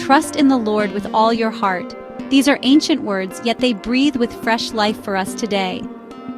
Trust in the Lord with all your heart. These are ancient words, yet they breathe with fresh life for us today.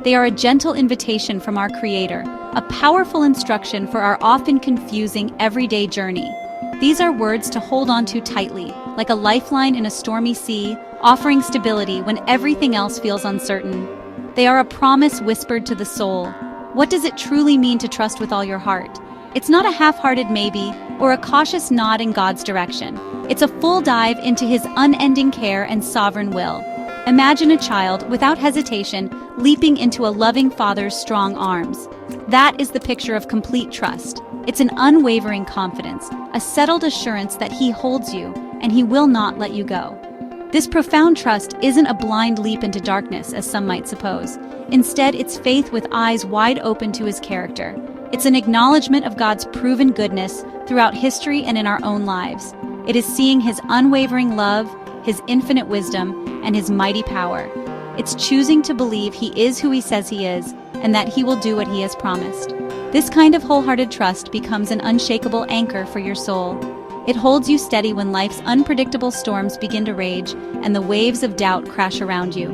They are a gentle invitation from our Creator, a powerful instruction for our often confusing everyday journey. These are words to hold on to tightly, like a lifeline in a stormy sea, offering stability when everything else feels uncertain. They are a promise whispered to the soul. What does it truly mean to trust with all your heart? It's not a half-hearted maybe or a cautious nod in God's direction. It's a full dive into His unending care and sovereign will. Imagine a child, without hesitation, leaping into a loving father's strong arms. That is the picture of complete trust. It's an unwavering confidence, a settled assurance that He holds you and He will not let you go. This profound trust isn't a blind leap into darkness, as some might suppose. Instead, it's faith with eyes wide open to His character. It's an acknowledgement of God's proven goodness throughout history and in our own lives. It is seeing His unwavering love, His infinite wisdom, and His mighty power. It's choosing to believe He is who He says He is, and that He will do what He has promised. This kind of wholehearted trust becomes an unshakable anchor for your soul. It holds you steady when life's unpredictable storms begin to rage and the waves of doubt crash around you.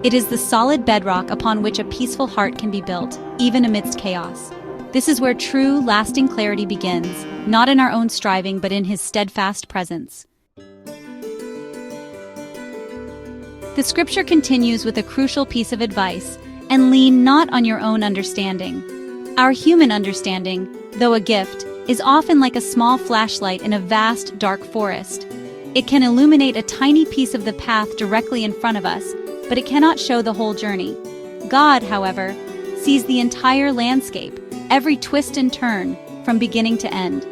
It is the solid bedrock upon which a peaceful heart can be built, even amidst chaos. This is where true, lasting clarity begins, not in our own striving but in His steadfast presence. The scripture continues with a crucial piece of advice, and lean not on your own understanding. Our human understanding, though a gift, is often like a small flashlight in a vast, dark forest. It can illuminate a tiny piece of the path directly in front of us, but it cannot show the whole journey. God, however, sees the entire landscape, every twist and turn, from beginning to end.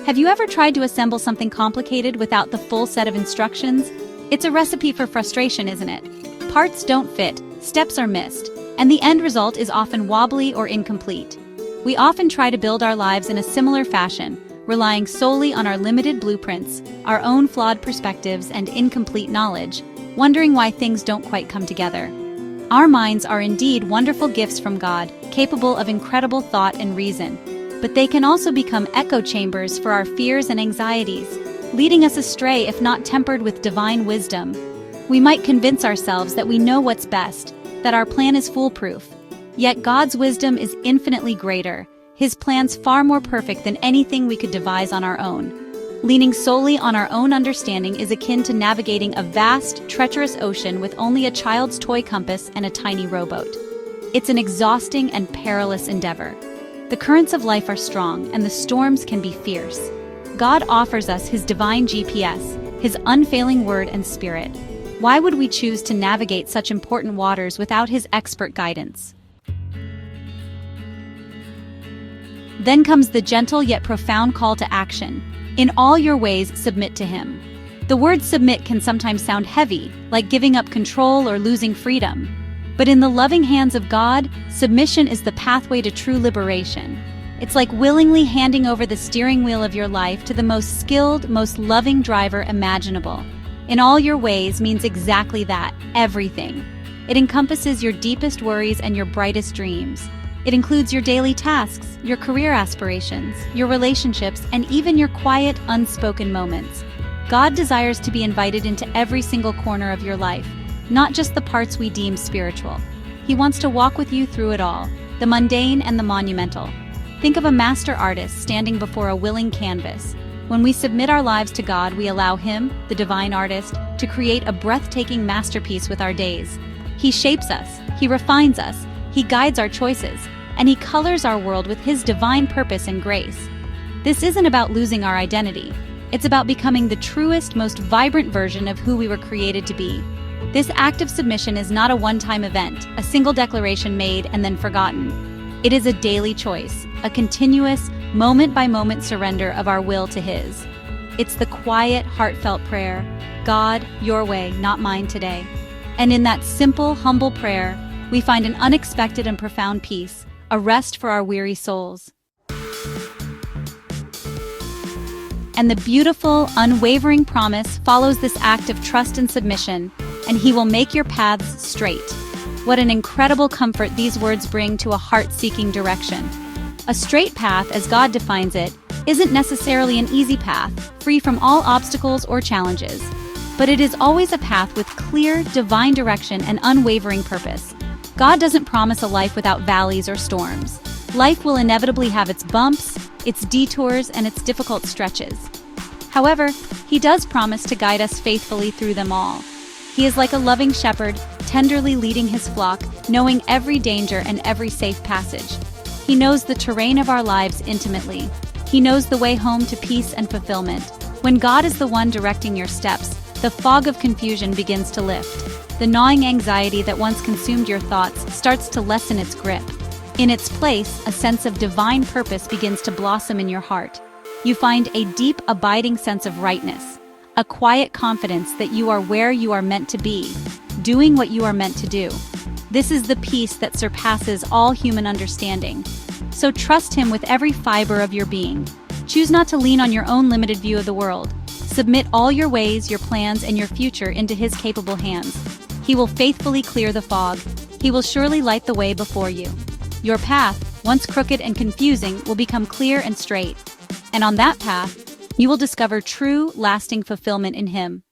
Have you ever tried to assemble something complicated without the full set of instructions? It's a recipe for frustration, isn't it? Parts don't fit, steps are missed, and the end result is often wobbly or incomplete. We often try to build our lives in a similar fashion, relying solely on our limited blueprints, our own flawed perspectives, and incomplete knowledge, wondering why things don't quite come together. Our minds are indeed wonderful gifts from God, capable of incredible thought and reason, but they can also become echo chambers for our fears and anxieties, leading us astray if not tempered with divine wisdom. We might convince ourselves that we know what's best, that our plan is foolproof. Yet God's wisdom is infinitely greater, His plans far more perfect than anything we could devise on our own. Leaning solely on our own understanding is akin to navigating a vast, treacherous ocean with only a child's toy compass and a tiny rowboat. It's an exhausting and perilous endeavor. The currents of life are strong, and the storms can be fierce. God offers us His divine GPS, His unfailing word and spirit. Why would we choose to navigate such important waters without His expert guidance? Then comes the gentle yet profound call to action. In all your ways, submit to Him. The word submit can sometimes sound heavy, like giving up control or losing freedom. But in the loving hands of God, submission is the pathway to true liberation. It's like willingly handing over the steering wheel of your life to the most skilled, most loving driver imaginable. In all your ways means exactly that, everything. It encompasses your deepest worries and your brightest dreams. It includes your daily tasks, your career aspirations, your relationships, and even your quiet, unspoken moments. God desires to be invited into every single corner of your life, not just the parts we deem spiritual. He wants to walk with you through it all, the mundane and the monumental. Think of a master artist standing before a willing canvas. When we submit our lives to God, we allow Him, the divine artist, to create a breathtaking masterpiece with our days. He shapes us, He refines us, He guides our choices, and He colors our world with His divine purpose and grace. This isn't about losing our identity. It's about becoming the truest, most vibrant version of who we were created to be. This act of submission is not a one-time event, a single declaration made and then forgotten. It is a daily choice, a continuous, moment-by-moment surrender of our will to His. It's the quiet, heartfelt prayer, God, your way, not mine today. And in that simple, humble prayer, we find an unexpected and profound peace, a rest for our weary souls. And the beautiful, unwavering promise follows this act of trust and submission, and He will make your paths straight. What an incredible comfort these words bring to a heart seeking direction. A straight path, as God defines it, isn't necessarily an easy path, free from all obstacles or challenges. But it is always a path with clear, divine direction and unwavering purpose. God doesn't promise a life without valleys or storms. Life will inevitably have its bumps, its detours, and its difficult stretches. However, He does promise to guide us faithfully through them all. He is like a loving shepherd, tenderly leading His flock, knowing every danger and every safe passage. He knows the terrain of our lives intimately. He knows the way home to peace and fulfillment. When God is the one directing your steps, the fog of confusion begins to lift. The gnawing anxiety that once consumed your thoughts starts to lessen its grip. In its place, a sense of divine purpose begins to blossom in your heart. You find a deep, abiding sense of rightness, a quiet confidence that you are where you are meant to be, doing what you are meant to do. This is the peace that surpasses all human understanding. So trust Him with every fiber of your being. Choose not to lean on your own limited view of the world. Submit all your ways, your plans, and your future into His capable hands. He will faithfully clear the fog. He will surely light the way before you. Your path, once crooked and confusing, will become clear and straight. And on that path, you will discover true, lasting fulfillment in Him.